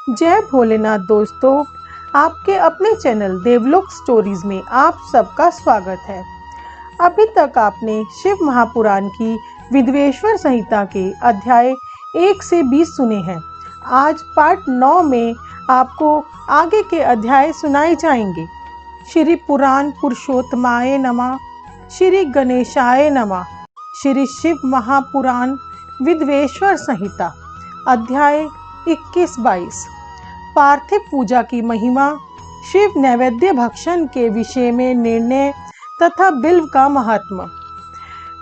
जय भोलेनाथ दोस्तों, आपके अपने चैनल देवलोक स्टोरीज में आप सबका स्वागत है। अभी तक आपने शिव महापुराण की विधवेश्वर संहिता के अध्याय 1 से 20 सुने हैं। आज पार्ट 9 में आपको आगे के अध्याय सुनाए जाएंगे। श्री पुराण पुरुषोत्तमाय नमः, श्री गणेशाय नमः। श्री शिव महापुराण विधवेश्वर संहिता अध्याय 21-22। पार्थिव पूजा की महिमा, शिव नैवेद्य भक्षण के विषय में निर्णय तथा बिल्व का महात्मा।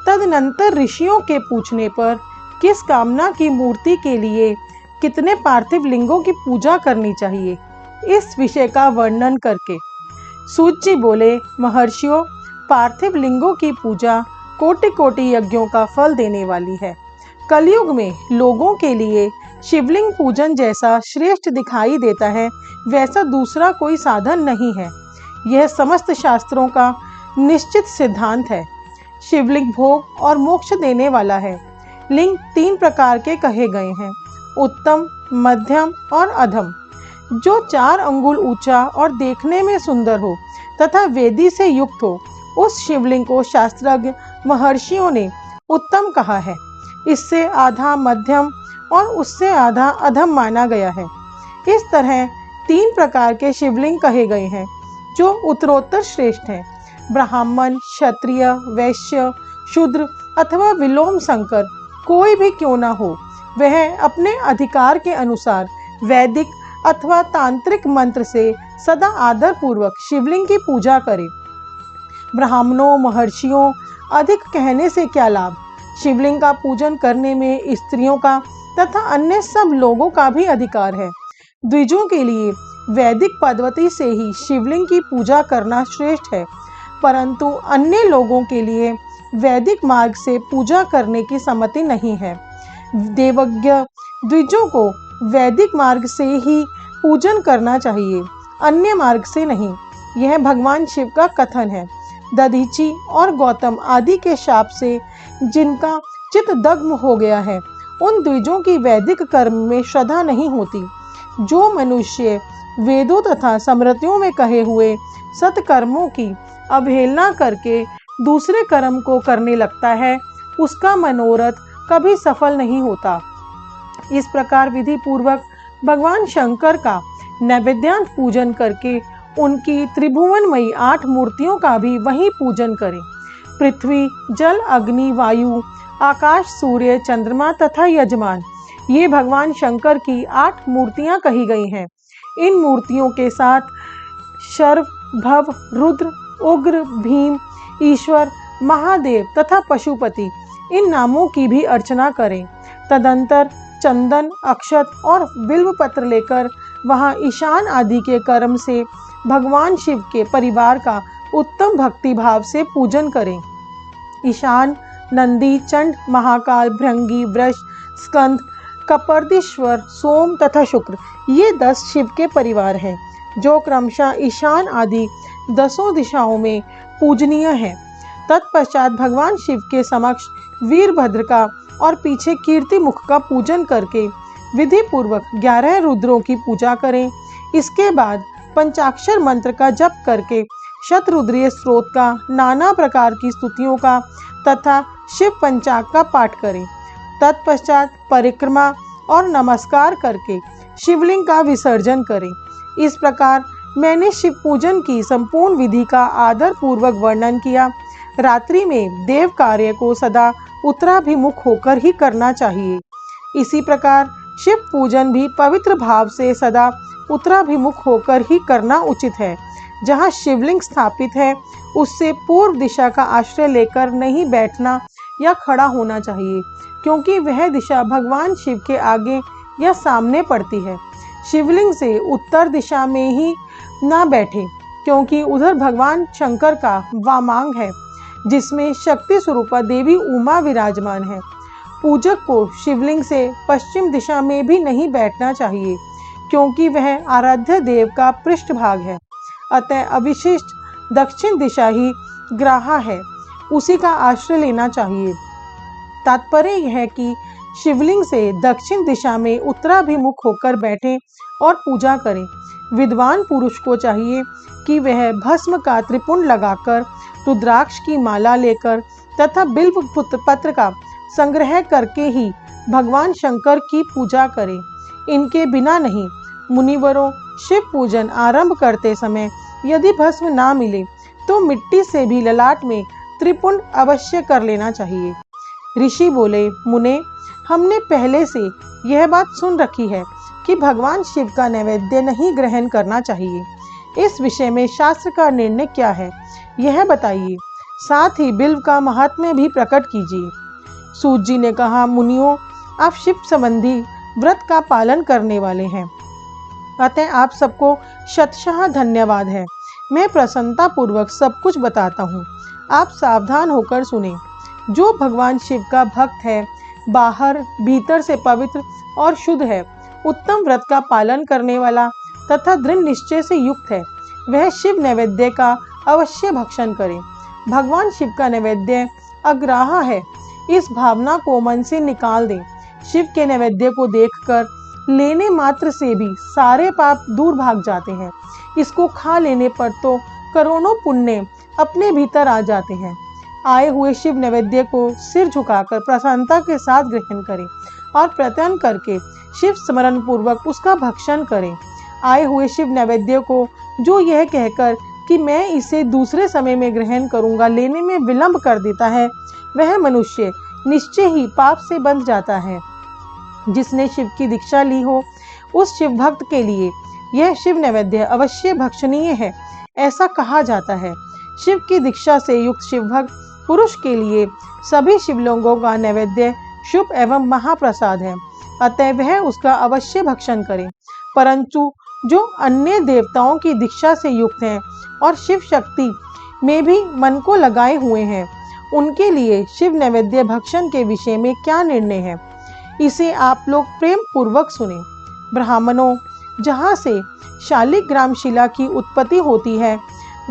तदनंतर ऋषियों के पूछने पर किस कामना की मूर्ति के लिए कितने पार्थिव लिंगों की पूजा करनी चाहिए, इस विषय का वर्णन करके सूत जी बोले, महर्षियों, पार्थिव लिंगों की पूजा कोटि कोटि यज्ञों का फल देने वाली है। कलयुग में लोगों के लिए शिवलिंग पूजन जैसा श्रेष्ठ दिखाई देता है, वैसा दूसरा कोई साधन नहीं है। यह समस्त शास्त्रों का निश्चित सिद्धांत है। शिवलिंग भोग और मोक्ष देने वाला है। लिंग 3 प्रकार के कहे गए हैं, उत्तम, मध्यम और अधम। जो 4 अंगुल ऊंचा और देखने में सुंदर हो तथा वेदी से युक्त हो, उस शिवलिंग को शास्त्रज्ञ महर्षियों ने उत्तम कहा है। इससे आधा मध्यम और उससे आधा अधम माना गया है। इस तरह 3 प्रकार के शिवलिंग कहे गए हैं जो उत्तरोत्तर श्रेष्ठ हैं। ब्राह्मण, क्षत्रिय, वैश्य, शूद्र अथवा विलोम संकर कोई भी क्यों ना हो, वह अपने अधिकार के अनुसार वैदिक अथवा तांत्रिक मंत्र से सदा आदर पूर्वक शिवलिंग की पूजा करे। ब्राह्मणों, महर्षियों अधिक कहने से क्या लाभ। शिवलिंग का पूजन करने में स्त्रियों का तथा अन्य सब लोगों का भी अधिकार है। द्विजों के लिए वैदिक पद्धति से ही शिवलिंग की पूजा करना श्रेष्ठ है, परंतु अन्य लोगों के लिए वैदिक मार्ग से पूजा करने की सम्मति नहीं है। देवज्ञ द्विजों को वैदिक मार्ग से ही पूजन करना चाहिए, अन्य मार्ग से नहीं। यह भगवान शिव का कथन है। दधीची और गौतम आदि के शाप से जिनका चित्त दग्ध हो गया है, उन द्विजों की वैदिक कर्म में श्रद्धा नहीं होती। जो मनुष्य वेदों तथा स्मृतियों में कहे हुए सत्कर्मों की अवहेलना करके दूसरे कर्म को करने लगता है, उसका मनोरथ कभी सफल नहीं होता। इस प्रकार विधि पूर्वक भगवान शंकर का नैवेद्यांत पूजन करके उनकी त्रिभुवनमयी 8 मूर्तियों का भी वही पूजन करें। पृथ्वी, जल, अग्नि, वायु, आकाश, सूर्य, चंद्रमा तथा यजमान, ये भगवान शंकर की 8 मूर्तियां कही गई हैं। इन मूर्तियों के साथ शर्व, भव, रुद्र, उग्र, भीम, ईश्वर, महादेव तथा पशुपति, इन नामों की भी अर्चना करें। तदंतर चंदन, अक्षत और बिल्व पत्र लेकर वहां ईशान आदि के कर्म से भगवान शिव के परिवार का उत्तम भक्ति भाव से पूजन करें। ईशान, नंदी, चंड, महाकाल, भृंगी, वृष, स्कंद, कपर्दीश्वर, सोम तथा शुक्र, ये 10 शिव के परिवार हैं, जो क्रमशः ईशान आदि 10 दिशाओं में पूजनीय हैं। तत्पश्चात भगवान शिव के समक्ष वीरभद्र का और पीछे कीर्ति मुख का पूजन करके विधि पूर्वक 11 रुद्रों की पूजा करें। इसके बाद पंचाक्षर मंत्र का जप करके शतरुद्रीय स्रोत का, नाना प्रकार की स्तुतियों का तथा शिव पंचाग का पाठ करें। तत्पश्चात परिक्रमा और नमस्कार करके शिवलिंग का विसर्जन करें। इस प्रकार मैंने शिव पूजन की संपूर्ण विधि का आदर पूर्वक वर्णन किया। रात्रि में देव कार्य को सदा उत्तराभिमुख होकर ही करना चाहिए। इसी प्रकार शिव पूजन भी पवित्र भाव से सदा उत्तराभिमुख होकर ही करना उचित है। जहाँ शिवलिंग स्थापित है, उससे पूर्व दिशा का आश्रय लेकर नहीं बैठना या खड़ा होना चाहिए, क्योंकि वह दिशा भगवान शिव के आगे या सामने पड़ती है। शिवलिंग से उत्तर दिशा में ही ना बैठे, क्योंकि उधर भगवान शंकर का वामांग है, जिसमें शक्ति स्वरूपा देवी उमा विराजमान है। पूजक को शिवलिंग से पश्चिम दिशा में भी नहीं बैठना चाहिए, क्योंकि वह आराध्य देव का पृष्ठभाग है। अतः अविशिष्ट दक्षिण दिशा ही ग्राह्य है, उसी का आश्रय लेना चाहिए। तात्पर्य यह है कि शिवलिंग से दक्षिण दिशा में उत्तराभिमुख होकर बैठें और पूजा करें। विद्वान पुरुष को चाहिए कि वह भस्म का त्रिपुंड लगाकर, रुद्राक्ष की माला लेकर तथा बिल्व पत्र का संग्रह करके ही भगवान शंकर की पूजा करें। इनके बिना नहीं। मुनिवरों, शिव पूजन आरंभ करते समय यदि भस्म ना मिले तो मिट्टी से भी ललाट में त्रिपुंड अवश्य कर लेना चाहिए। ऋषि बोले, मुने, हमने पहले से यह बात सुन रखी है कि भगवान शिव का नैवेद्य नहीं ग्रहण करना चाहिए। इस विषय में शास्त्र का निर्णय क्या है, यह बताइए। साथ ही बिल्व का महात्म्य भी प्रकट कीजिए। सूत जी ने कहा, मुनियों, आप शिव संबंधी व्रत का पालन करने वाले हैं, अतः आप सबको शतशः धन्यवाद है। मैं प्रसन्नता पूर्वक सब कुछ बताता हूँ, आप सावधान होकर सुने। जो भगवान शिव का भक्त है, बाहर भीतर से पवित्र और शुद्ध है, उत्तम व्रत का पालन करने वाला तथा दृढ़ निश्चय से युक्त है, वह शिव नैवेद्य का अवश्य भक्षण करे। भगवान शिव का नैवेद्य अग्राह्य है, इस भावना को मन से निकाल दें। शिव के नैवेद्य को देखकर लेने मात्र से भी सारे पाप दूर भाग जाते हैं। इसको खा लेने पर तो करोड़ों पुण्य अपने भीतर आ जाते हैं। आए हुए शिव नैवेद्य को सिर झुकाकर प्रसन्नता के साथ ग्रहण करें और प्रत्यन करके शिव स्मरण पूर्वक उसका भक्षण करें। आए हुए शिव नैवेद्य को जो यह कहकर कि मैं इसे दूसरे समय में ग्रहण करूंगा लेने में विलंब कर देता है, वह मनुष्य निश्चय ही पाप से बंध जाता है। जिसने शिव की दीक्षा ली हो, उस शिव भक्त के लिए यह शिव नैवेद्य अवश्य भक्षणीय है, ऐसा कहा जाता है। शिव की दीक्षा से युक्त शिव भक्त पुरुष के लिए सभी शिवलिंगों का नैवेद्य शुभ एवं महाप्रसाद है, अतः वह उसका अवश्य भक्षण करे। परंतु जो अन्य देवताओं की दीक्षा से युक्त हैं और शिव शक्ति में भी मन को लगाए हुए हैं, उनके लिए शिव नैवेद्य भक्षण के विषय में क्या निर्णय है, इसे आप लोग प्रेम पूर्वक सुने। ब्राह्मणों, जहाँ से शालिग्राम शिला की उत्पत्ति होती है,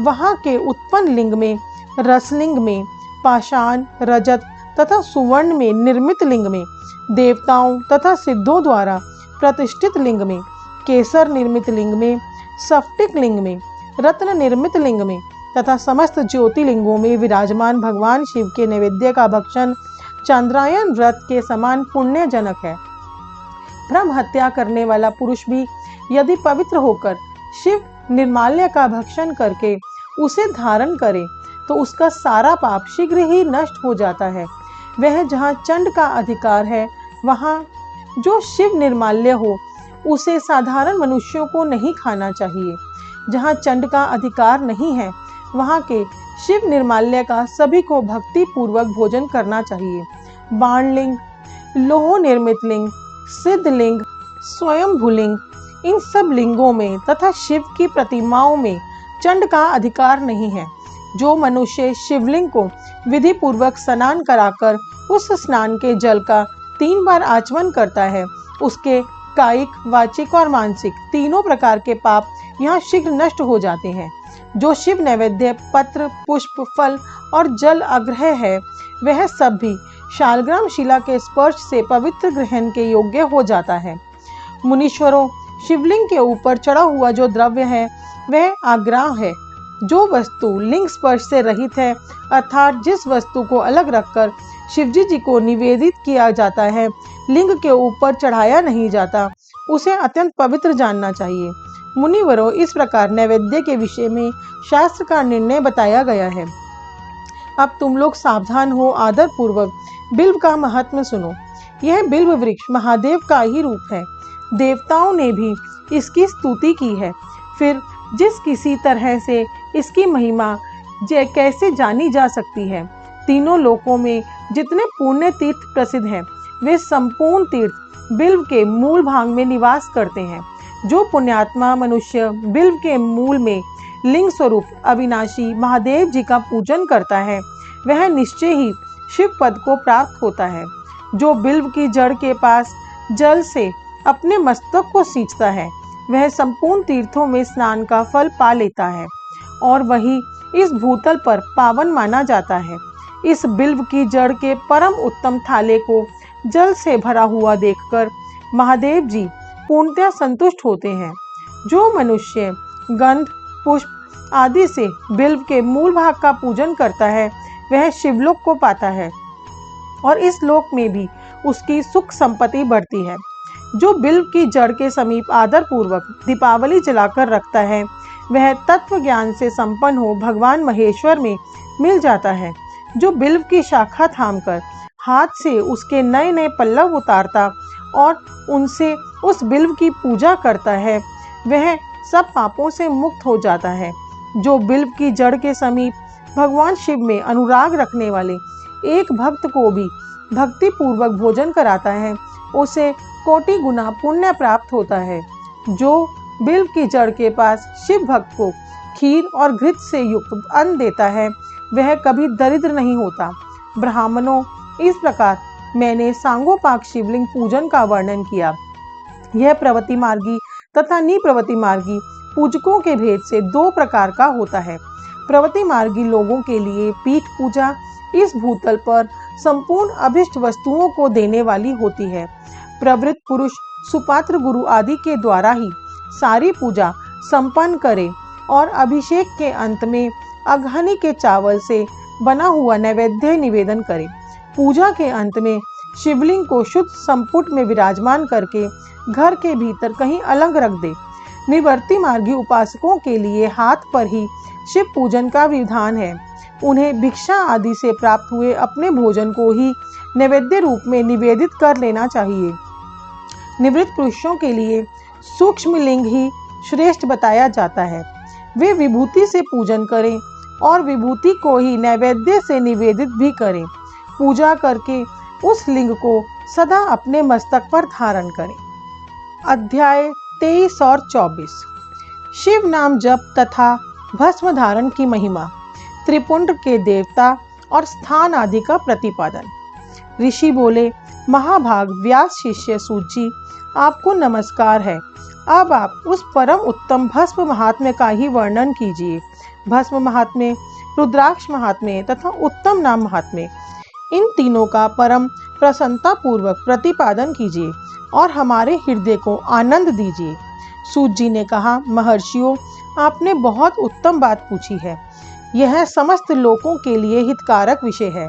वहाँ के उत्पन्न लिंग में, रसलिंग में, पाषाण, रजत तथा सुवर्ण में निर्मित लिंग में, देवताओं तथा सिद्धों द्वारा प्रतिष्ठित लिंग में, केसर निर्मित लिंग में, स्फटिक लिंग में, रत्न निर्मित लिंग में तथा समस्त ज्योतिर्लिंगों में विराजमान भगवान शिव के नैवेद्य का भक्षण चंद्रायन व्रत के समान पुण्यजनक है। ब्रह्म हत्या करने वाला पुरुष भी यदि पवित्र होकर शिव निर्माल्य का भक्षण करके उसे धारण करे तो उसका सारा पाप शीघ्र ही नष्ट हो जाता है। वह जहाँ चंड का अधिकार है, वहाँ जो शिव निर्माल्य हो उसे साधारण मनुष्यों को नहीं खाना चाहिए। जहाँ चंड का अधिकार नहीं है, वहाँ के शिव निर्माल्य का सभी को भक्ति पूर्वक भोजन करना चाहिए। बाणलिंग, लोह निर्मित लिंग, सिद्धलिंग, स्वयंभूलिंग, इन सब लिंगों में तथा शिव की प्रतिमाओं में चंड का अधिकार नहीं है। जो मनुष्य शिवलिंग को विधि पूर्वक स्नान कराकर उस स्नान के जल का 3 बार आचमन करता है, उसके कायिक, वाचिक और मानसिक तीनों प्रकार के पाप यहाँ शीघ्र नष्ट हो जाते हैं। जो शिव नैवेद्य पत्र, पुष्प, फल और जल आग्रह है, वह सब भी शालग्राम शिला के स्पर्श से पवित्र ग्रहण के योग्य हो जाता है। मुनीश्वरों, शिवलिंग के ऊपर चढ़ा हुआ जो द्रव्य है वह आग्राह है। जो वस्तु लिंग स्पर्श से रहित है, अर्थात जिस वस्तु को अलग रखकर शिवजी जी को निवेदित किया जाता है, लिंग के ऊपर चढ़ाया नहीं जाता, उसे अत्यंत पवित्र जानना चाहिए। मुनिवरों, इस प्रकार नैवेद्य के विषय में शास्त्र का निर्णय बताया गया है। अब तुम लोग सावधान हो, आदर पूर्वक बिल्व का महात्म्य सुनो। यह बिल्व वृक्ष महादेव का ही रूप है। देवताओं ने भी इसकी स्तुति की है। फिर जिस किसी तरह से इसकी महिमा कैसे जानी जा सकती है। तीनों लोकों में जितने पुण्य तीर्थ प्रसिद्ध हैं, वे संपूर्ण तीर्थ बिल्व के मूल भाग में निवास करते हैं। जो पुण्यात्मा मनुष्य बिल्व के मूल में लिंग स्वरूप अविनाशी महादेव जी का पूजन करता है, वह निश्चय ही शिव पद को प्राप्त होता है। जो बिल्व की जड़ के पास जल से अपने मस्तक को सींचता है, वह संपूर्ण तीर्थों में स्नान का फल पा लेता है और वही इस भूतल पर पावन माना जाता है। इस बिल्व की जड़ के परम उत्तम थाले को जल से भरा हुआ देखकर महादेव जी पूर्णतः संतुष्ट होते हैं। जो मनुष्य गंध, पुष्प आदि से बिल्व के मूल भाग का पूजन करता है वह शिवलोक को पाता है और इस लोक में भी उसकी सुख संपत्ति बढ़ती है। जो बिल्व की जड़ के समीप आदर पूर्वक दीपावली जलाकर रखता है वह तत्व ज्ञान से संपन्न हो भगवान महेश्वर में मिल जाता है। जो बिल्व की शाखा थामकर हाथ से उसके नए नए पल्लव उतारता और उनसे उस बिल्व की पूजा करता है वह सब पापों से मुक्त हो जाता है। जो बिल्व की जड़ के समीप भगवान शिव में अनुराग रखने वाले एक भक्त को भी भक्ति पूर्वक भोजन कराता है उसे कोटि गुना पुण्य प्राप्त होता है। जो बिल्व की जड़ के पास शिव भक्त को खीर और घृत से युक्त अन्न देता है वह कभी दरिद्र नहीं होता। ब्राह्मणों, इस प्रकार मैंने सांगोपांग शिवलिंग पूजन का वर्णन किया। यह प्रवृत्ति मार्गी तथा निप्रवृत्ति मार्गी पूजकों के भेद से दो प्रकार का होता है। प्रवृत्ति मार्गी लोगों के लिए पीठ पूजा इस भूतल पर संपूर्ण अभिष्ट वस्तुओं को देने वाली होती है। प्रवृत्त पुरुष सुपात्र गुरु आदि के द्वारा ही सारी पूजा संपन्न करे और अभिषेक के अंत में अघानी के चावल से बना हुआ नैवेद्य निवेदन करे। पूजा के अंत में शिवलिंग को शुद्ध संपुट में विराजमान करके घर के भीतर कहीं अलग रख दे। निवर्ती मार्गी उपासकों के लिए हाथ पर ही शिव पूजन का विधान है। उन्हें भिक्षा आदि से प्राप्त हुए अपने भोजन को ही नैवेद्य रूप में निवेदित कर लेना चाहिए। निवृत्त पुरुषों के लिए सूक्ष्म लिंग ही श्रेष्ठ बताया जाता है। वे विभूति से पूजन करें और विभूति को ही नैवेद्य से निवेदित भी करें। पूजा करके उस लिंग को सदा अपने मस्तक पर धारण करें। अध्याय 23 और 24 शिव नाम जप तथा भस्म धारण की महिमा, त्रिपुंड के देवता और स्थान आदि का प्रतिपादन। ऋषि बोले, महाभाग व्यास शिष्य सूत जी, आपको नमस्कार है। अब आप उस परम उत्तम भस्म महात्म्य का ही वर्णन कीजिए। भस्म महात्म्य, रुद्राक्ष महात्म्य तथा उत्तम नाम महात्म्य, इन तीनों का परम प्रसन्नता पूर्वक प्रतिपादन कीजिए और हमारे हृदय को आनंद दीजिए। सूत जी ने कहा, महर्षियों, आपने बहुत उत्तम बात पूछी है। यह समस्त लोगों के लिए हितकारक विषय है।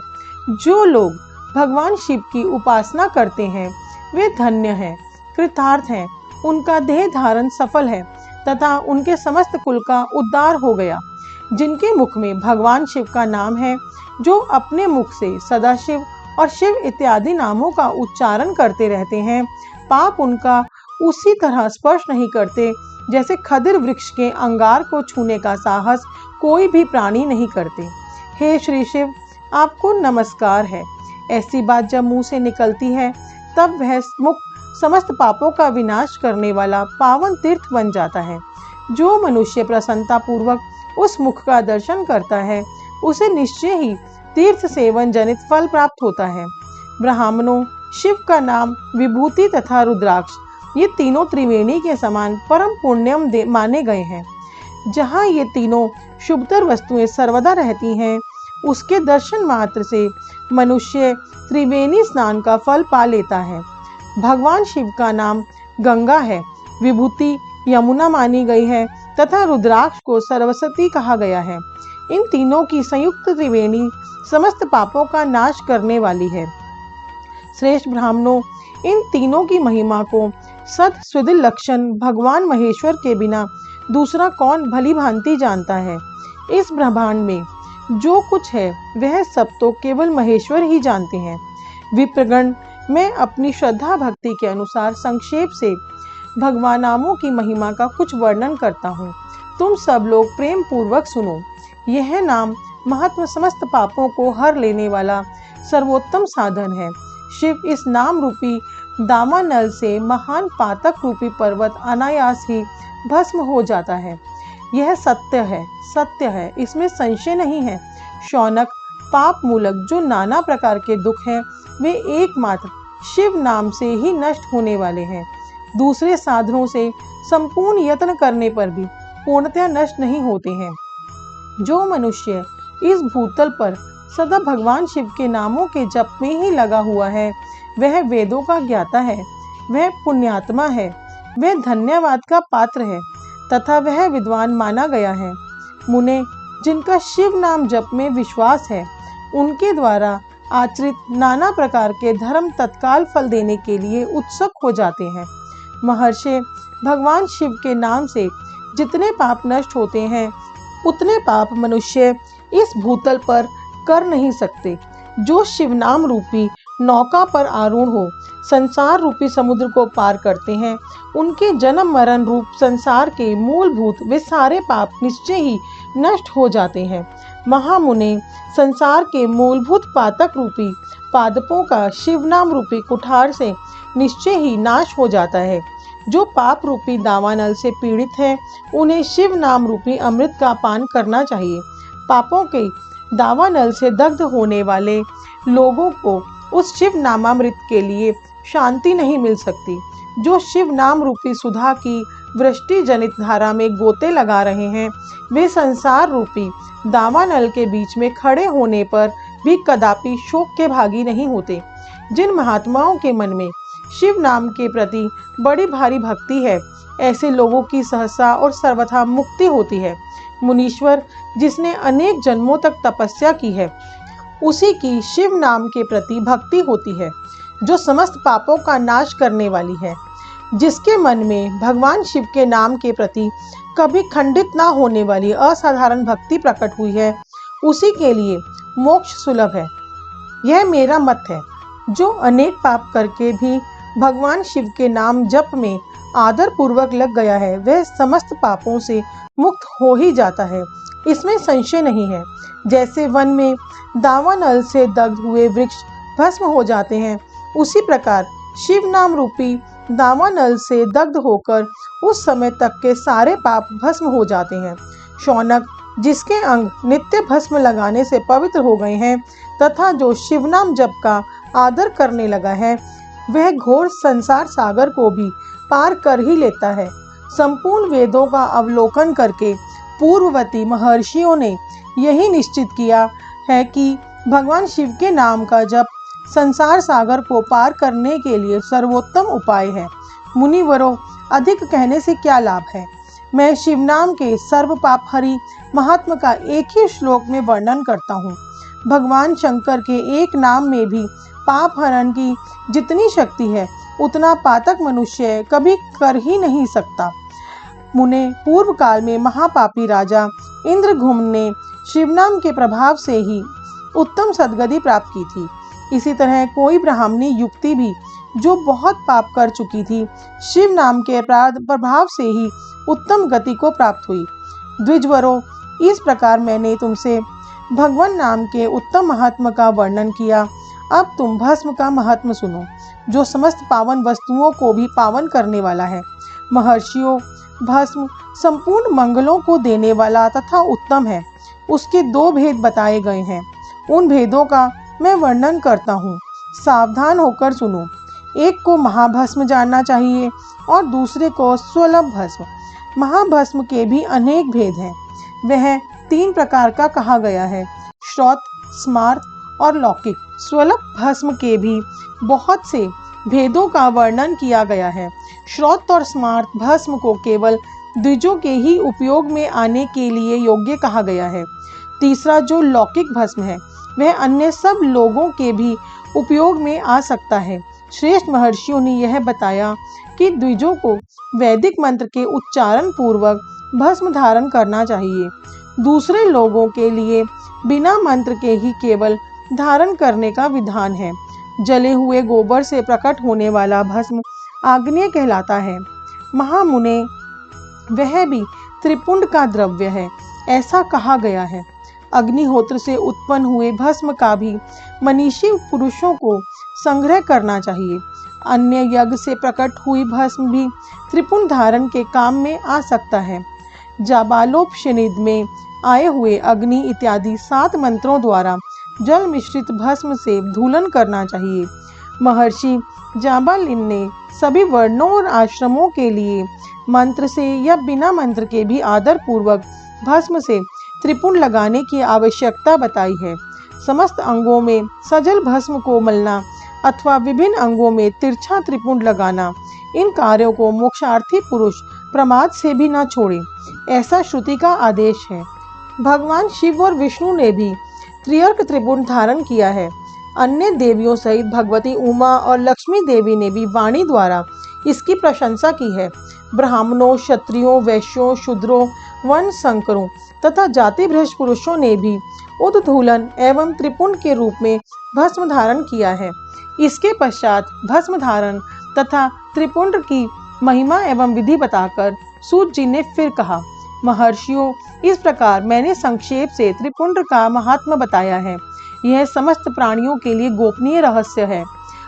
जो लोग भगवान शिव की उपासना करते हैं वे धन्य हैं, कृतार्थ हैं, उनका देह धारण सफल है तथा उनके समस्त कुल का उद्धार हो गया। जिनके मुख में भगवान शिव का नाम है, जो अपने मुख से सदाशिव और शिव इत्यादि नामों का उच्चारण करते रहते हैं, पाप उनका उसी तरह स्पर्श नहीं करते जैसे खदिर वृक्ष के अंगार को छूने का साहस कोई भी प्राणी नहीं करते। हे श्री शिव, आपको नमस्कार है। ऐसी बात जब मुंह से निकलती है तब वह मुख समस्त पापों का विनाश करने वाला पावन तीर्थ बन जाता है। जो मनुष्य प्रसन्नता पूर्वक उस मुख का दर्शन करता है उसे निश्चय ही तीर्थ सेवन जनित फल प्राप्त होता है। ब्राह्मणों, शिव का नाम, विभूति तथा रुद्राक्ष ये तीनों त्रिवेणी के समान परम पुण्यम माने गए हैं। जहाँ ये तीनों शुभतर वस्तुएं सर्वदा रहती हैं, उसके दर्शन मात्र से मनुष्य त्रिवेणी स्नान का फल पा लेता है। भगवान शिव का नाम गंगा है, विभूति यमुना मानी गई है तथा रुद्राक्ष को सरस्वती कहा गया है। इन तीनों की संयुक्त त्रिवेणी समस्त पापों का नाश करने वाली है। श्रेष्ठ ब्राह्मणों, इन तीनों की महिमा को सद सुदिल लक्षण भगवान महेश्वर के बिना दूसरा कौन भली भांति जानता है। इस ब्रह्मांड में जो कुछ है वह सब तो केवल महेश्वर ही जानते हैं। विप्रगण, मैं अपनी श्रद्धा भक्ति के अनुसार संक्षेप से भगवान नामों की महिमा का कुछ वर्णन करता हूँ। तुम सब लोग प्रेम पूर्वक सुनो। यह नाम महत्व समस्त पापों को हर लेने वाला सर्वोत्तम साधन है। शिव इस नाम रूपी दामानल से महान पातक रूपी पर्वत अनायास ही भस्म हो जाता है। यह सत्य है, इसमें संशय नहीं है। शौनक, पाप मूलक जो नाना प्रकार के दुख हैं वे एकमात्र शिव नाम से ही नष्ट होने वाले हैं। दूसरे साधनों से संपूर्ण यत्न करने पर भी पूर्णतया नष्ट नहीं होते हैं। जो मनुष्य इस भूतल पर सदा भगवान शिव के नामों के जप में ही लगा हुआ है वह वेदों का ज्ञाता है, वह पुण्यात्मा है, वह धन्यवाद का पात्र है तथा वह विद्वान माना गया है। मुने, जिनका शिव नाम जप में विश्वास है, उनके द्वारा आचरित नाना प्रकार के धर्म तत्काल फल देने के लिए उत्सुक हो जाते हैं। महर्षि, भगवान शिव के नाम से जितने पाप नष्ट होते हैं, उतने पाप मनुष्य इस भूतल पर कर नहीं सकते। जो शिव नाम रूपी नौका पर आरूढ़ हो संसार रूपी समुद्र को पार करते हैं, उनके जन्म मरण रूप संसार के मूलभूत वे सारे पाप निश्चय ही नष्ट हो जाते हैं। महामुने, संसार के मूलभूत पातक रूपी पादपों का शिव नाम रूपी कुठार से निश्चय ही नाश हो जाता है। जो पाप रूपी दावानल से पीड़ित है, उन्हें शिव नाम रूपी अमृत का पान करना चाहिए। पापों के दावानल से दग्ध होने वाले लोगों को उस शिव नामामृत के लिए शांति नहीं मिल सकती। जो शिव नाम रूपी सुधा की वृष्टि जनित धारा में गोते लगा रहे हैं, वे संसार रूपी दावानल के बीच में खड़े होने पर भी कदापि शोक के भागी नहीं होते। जिन महात्माओं के मन में शिव नाम के प्रति बड़ी भारी भक्ति है, ऐसे लोगों की सहसा और सर्वथा मुक्ति होती है। मुनीश्वर, जिसने अनेक जन्मों तक तपस्या की है, उसी की शिव नाम के प्रति भक्ति होती है, जो समस्त पापों का नाश करने वाली है। जिसके मन में भगवान शिव के नाम के प्रति कभी खंडित ना होने वाली असाधारण भक्ति प्रकट हुई है, उसी के लिए मोक्ष सुलभ है। यह मेरा मत है। जो अनेक पाप करके भी भगवान शिव के नाम जप में आदर पूर्वक लग गया है, वह समस्त पापों से मुक्त हो ही जाता है, इसमें संशय नहीं है। जैसे वन में दावानल से दग्ध हुए वृक्ष भस्म हो जाते हैं, उसी प्रकार शिव नाम रूपी दावानल से दग्ध होकर उस समय तक के सारे पाप भस्म हो जाते हैं। शौनक, जिसके अंग नित्य भस्म लगाने से पवित्र हो गए हैं तथा जो शिव नाम जप का आदर करने लगा है, वह घोर संसार सागर को भी पार कर ही लेता है। संपूर्ण वेदों का अवलोकन करके पूर्ववर्ती महर्षियों ने यही निश्चित किया है कि भगवान शिव के नाम का जप संसार सागर को पार करने के लिए सर्वोत्तम उपाय है। मुनिवरों, अधिक कहने से क्या लाभ है। मैं शिव नाम के सर्व पाप हरि महात्मा का एक ही श्लोक में वर्णन करता हूँ। भगवान शंकर के एक नाम में भी पाप हरण की जितनी शक्ति है, उतना पातक मनुष्य कभी कर ही नहीं सकता। मुने, पूर्व काल में महापापी राजा इंद्रघुम्न ने शिवनाम के प्रभाव से ही उत्तम सद्गति प्राप्त की थी। इसी तरह कोई ब्राह्मणी युक्ति भी जो बहुत पाप कर चुकी थी, शिव नाम के प्रभाव से ही उत्तम गति को प्राप्त हुई। द्विजवरों, इस प्रकार मैंने तुमसे भगवान नाम के उत्तम महात्मा का वर्णन किया। अब तुम भस्म का महात्मा सुनो, जो समस्त पावन वस्तुओं को भी पावन करने वाला है। महर्षियों, भस्म संपूर्ण मंगलों को देने वाला तथा उत्तम है। उसके दो भेद बताए गए हैं, उन भेदों का मैं वर्णन करता हूँ, सावधान होकर सुनो। एक को महाभस्म जानना चाहिए और दूसरे को स्वलभ भस्म। महाभस्म के भी अनेक भेद हैं। वह 3 प्रकार का कहा गया है, श्रौत, स्मार्त और लौकिक। स्वलभ भस्म के भी बहुत से भेदों का वर्णन किया गया है। श्रौत और स्मार्त भस्म को केवल द्विजों के ही उपयोग में आने के लिए योग्य कहा गया है। तीसरा जो लौकिक भस्म है, वह अन्य सब लोगों के भी उपयोग में आ सकता है। श्रेष्ठ महर्षियों ने यह बताया कि द्विजों को वैदिक मंत्र के उच्चारण पूर्वक भस्म धारण करना चाहिए। दूसरे लोगों के लिए बिना मंत्र के ही केवल धारण करने का विधान है। जले हुए गोबर से प्रकट होने वाला भस्म आग्नेय कहलाता है। महामुने, वह भी त्रिपुंड का द्रव्य है, ऐसा कहा गया है। अग्निहोत्र से उत्पन्न हुए भस्म का भी मनीषी पुरुषों को संग्रह करना चाहिए। अन्य यज्ञ से प्रकट हुई भस्म भी त्रिपुंड धारण के काम में आ सकता है। जाबालोपनिषद में आए हुए अग्नि इत्यादि 7 मंत्रों द्वारा जल मिश्रित भस्म से धूलन करना चाहिए। महर्षि जाबालिन ने सभी वर्णों और आश्रमों के लिए मंत्र से या बिना मंत्र के भी आदर पूर्वक भस्म से त्रिपुंड लगाने की आवश्यकता बताई है। समस्त अंगों में सजल भस्म को मलना अथवा विभिन्न अंगों में तिरछा त्रिपुंड लगाना, इन कार्यों को मोक्षार्थी पुरुष प्रमाद से भी न छोड़े, ऐसा श्रुति का आदेश है। भगवान शिव और विष्णु ने भी त्रिअर्क त्रिपुंड धारण किया है। अन्य देवियों सहित भगवती उमा और लक्ष्मी देवी ने भी वाणी द्वारा इसकी प्रशंसा की है। ब्राह्मणों, क्षत्रियों, वैश्यों, शूद्रों, वर्ण संकरों तथा जाति भ्रष्ट पुरुषों ने भी उद्धूलन एवं त्रिपुंड के रूप में भस्म धारण किया है। इसके पश्चात भस्म धारण तथा त्रिपुंड की महिमा एवं विधि बताकर सूत जी ने फिर कहा, महर्षियों, इस प्रकार मैंने संक्षेप से त्रिपुंड का महात्मा बताया है। यह समस्त प्राणियों के लिए गोपनीय रहस्य है,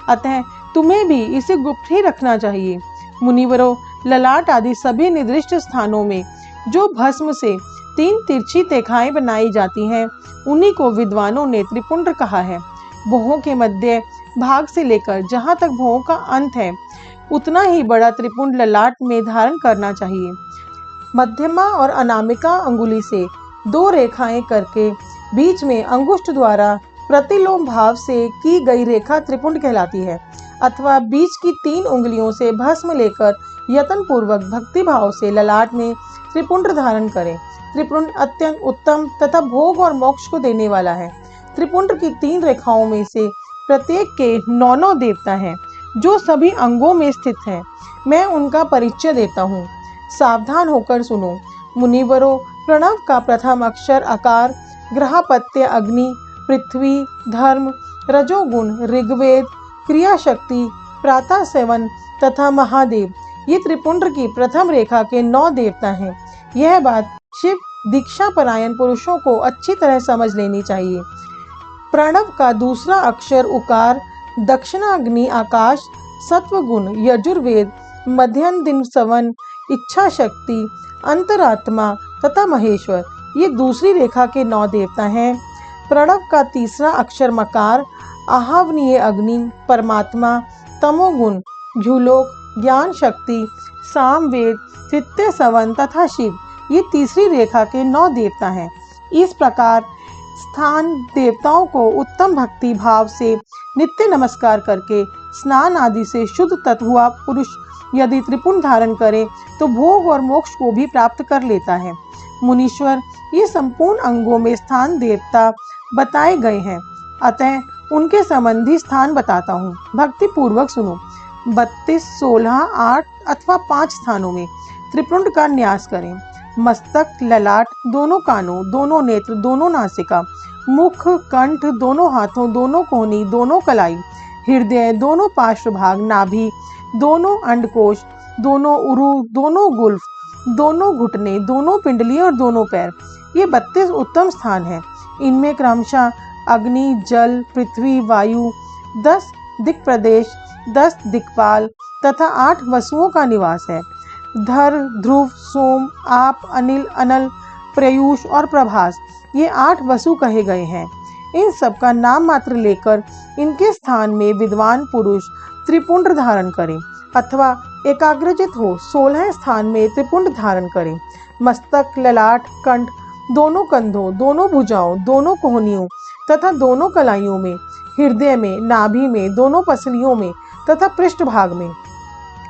अतः तुम्हें भी इसे गुप्त ही रखना चाहिए। मुनिवरों, ललाट आदि सभी निर्दिष्ट स्थानों में जो भस्म से 3 तिरछी रेखाएं बनाई जाती हैं, उन्हीं को विद्वानों ने त्रिपुंड कहा है। भौहों के मध्य भाग से लेकर जहाँ तक भौहों का अंत है, उतना ही बड़ा त्रिपुंड ललाट में धारण करना चाहिए। मध्यमा और अनामिका अंगुली से 2 रेखाएं करके बीच में अंगुष्ठ द्वारा प्रतिलोम भाव से की गई रेखा त्रिपुंड कहलाती है। अथवा बीच की 3 उंगलियों से भस्म लेकर यत्न पूर्वक भक्ति भाव से ललाट में त्रिपुंड धारण करें। त्रिपुंड अत्यंत उत्तम तथा भोग और मोक्ष को देने वाला है। त्रिपुंड की 3 रेखाओं में से प्रत्येक के 9 देवता हैं, जो सभी अंगों में स्थित हैं। मैं उनका परिचय देता हूँ, सावधान होकर सुनो। मुनिवरों, प्रणव का प्रथम अक्षर अकार, ग्रहपत्य अग्नि, पृथ्वी, धर्म, रजोगुण ऋग्वेद, क्रिया शक्ति, प्रातः सेवन तथा महादेव, ये त्रिपुंड की प्रथम रेखा के 9 देवता हैं। यह बात शिव दीक्षा परायण पुरुषों को अच्छी तरह समझ लेनी चाहिए। प्रणव का दूसरा अक्षर उकार, दक्षिणाग्नि आकाश, सत्वगुण यजुर्वेद, मध्यम दिन सवन, इच्छा शक्ति, अंतरात्मा तथा महेश्वर, ये दूसरी रेखा के 9 देवता हैं। प्रणव का तीसरा अक्षर मकार, आहावनीय अग्नि, परमात्मा, तमोगुण, झूलोक, ज्ञान शक्ति, सामवेद, तृतीय सवन तथा शिव, ये तीसरी रेखा के 9 देवता हैं। इस प्रकार स्थान देवताओं को उत्तम भक्ति भाव से नित्य नमस्कार करके स्नान आदि से शुद्ध तत्व हुआ पुरुष यदि त्रिपुंड धारण करे तो भोग और मोक्ष को भी प्राप्त कर लेता है। मुनीश्वर, ये संपूर्ण अंगों में स्थान देवता बताए गए हैं, अतः उनके संबंधी स्थान बताता हूँ। भक्ति पूर्वक सुनो। 32, 16, 8 अथवा 5 स्थानों में त्रिपुंड का न्यास करें। मस्तक, ललाट, दोनों कानों, दोनों नेत्र, दोनों नासिका, मुख, कंठ, दोनों हाथों, दोनों कोहनी, दोनों कलाई, हृदय, दोनों पार्श्व भाग, नाभि, दोनों अंडकोश, दोनों उरु, दोनों गुल्फ, दोनों घुटने, दोनों पिंडली और दोनों पैर, ये 32 उत्तम स्थान हैं। इनमें क्रमशः अग्नि, जल, पृथ्वी, वायु, 10 दिक् प्रदेश, 10 दिक्पाल तथा 8 वसुओं का निवास है। धर, ध्रुव, सोम, आप, अनिल, अनल, प्रयूष और प्रभास, ये 8 वसु कहे गए हैं। इन सब का नाम मात्र लेकर इनके स्थान में विद्वान पुरुष त्रिपुंड धारण करें अथवा एकाग्रजित हो 16 स्थान में त्रिपुंड धारण करें। मस्तक, ललाट, कंठ, दोनों कंधों, दोनों भुजाओं, दोनों कोहनियों तथा दोनों कलाइयों में, हृदय में, नाभि में, दोनों पसलियों में तथा पृष्ठ भाग में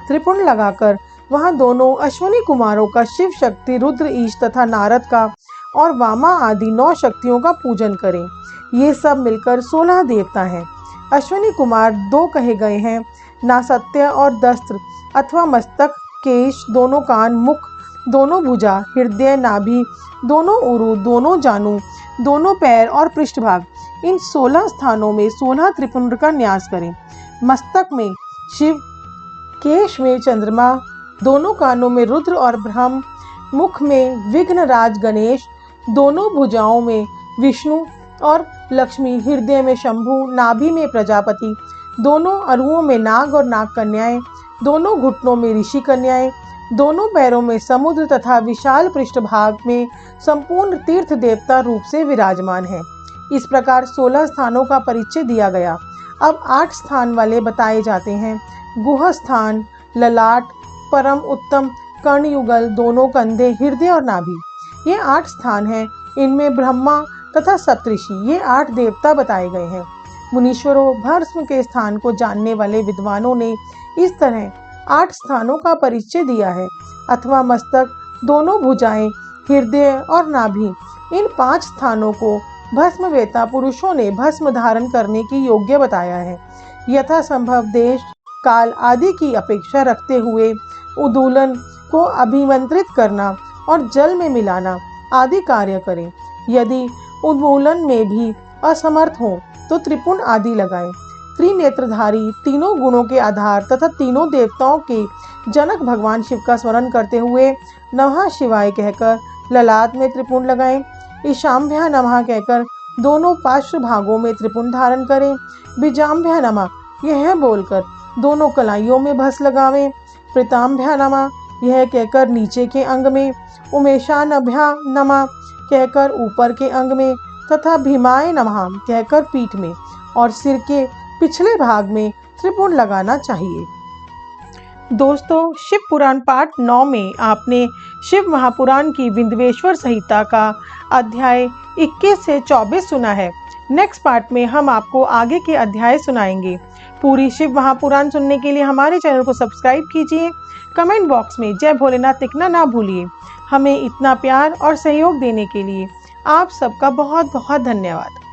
त्रिपुंड लगाकर वहां दोनों अश्विनी कुमारों का शिव शक्ति, रुद्र, ईश तथा नारद का और वामा आदि 9 शक्तियों का पूजन करें। ये सब मिलकर 16 देवता हैं। अश्विनी कुमार 2 कहे गए हैं, नासत्य और दस्त्र अथवा मस्तक, केश, दोनों कान, मुख, दोनों भुजा, हृदय, नाभि, दोनों उरु, दोनों जानू, दोनों पैर और पृष्ठभाग, इन 16 स्थानों में 16 त्रिपुंड का न्यास करें। मस्तक में शिव, केश में चंद्रमा, दोनों कानों में रुद्र और ब्रह्म, मुख में विघ्नराज गणेश, दोनों भुजाओं में विष्णु और लक्ष्मी, हृदय में शंभु, नाभि में प्रजापति, दोनों अरुओं में नाग और नाग कन्याएं, दोनों घुटनों में ऋषि कन्याएं, दोनों पैरों में समुद्र तथा विशाल पृष्ठभाग में संपूर्ण तीर्थ देवता रूप से विराजमान है। इस प्रकार 16 स्थानों का परिचय दिया गया। अब 8 स्थान वाले बताए जाते हैं। गुह स्थान, ललाट, परम उत्तम, कर्णयुगल, दोनों कंधे, हृदय और नाभि, ये 8 स्थान हैं। इनमें ब्रह्मा तथा सप्तऋषि, ये 8 देवता बताए गए हैं। मुनीश्वरों, भस्म के स्थान को जानने वाले विद्वानों ने इस तरह 8 स्थानों का परिचय दिया है, अथवा मस्तक, दोनों भुजाएं, हृदय और नाभि। इन 5 स्थानों को भस्म वेता पुरुषों ने भस्म धारण करने की योग्य बताया है। यथा संभव देश, काल आदि की अपेक्षा रखते हुए उदूलन को अभिमंत्रित करना और जल में मिलाना आदि कार्य करें। यदि उन्मूलन में भी असमर्थ हो तो त्रिपुण आदि लगाएं। त्रिनेत्रधारी, तीनों गुणों के आधार तथा तीनों देवताओं के जनक भगवान शिव का स्मरण करते हुए नमः शिवाय कहकर ललाट में त्रिपुण लगाएं। ईशाम्भ्य नमः कहकर दोनों पार्श्व भागों में त्रिपुण धारण करें। बीजाम्भ्य नमः यह बोलकर दोनों कलाइयों में भस्म लगावें। प्रीताम्भ्य नमः यह कहकर नीचे के अंग में, उमेशानभ्य नमः कहकर ऊपर के अंग में तथा भीमाय नमः कहकर पीठ में और सिर के पिछले भाग में त्रिपुण लगाना चाहिए। दोस्तों, शिव पुराण पाठ 9 में आपने शिव महापुराण की विंध्येश्वर संहिता का अध्याय 21 से 24 सुना है। नेक्स्ट पार्ट में हम आपको आगे के अध्याय सुनाएंगे। पूरी शिव महापुराण सुनने के लिए हमारे चैनल को सब्सक्राइब कीजिए। कमेंट बॉक्स में जय भोलेनाथ लिखना ना भूलिए। हमें इतना प्यार और सहयोग देने के लिए आप सबका बहुत बहुत धन्यवाद।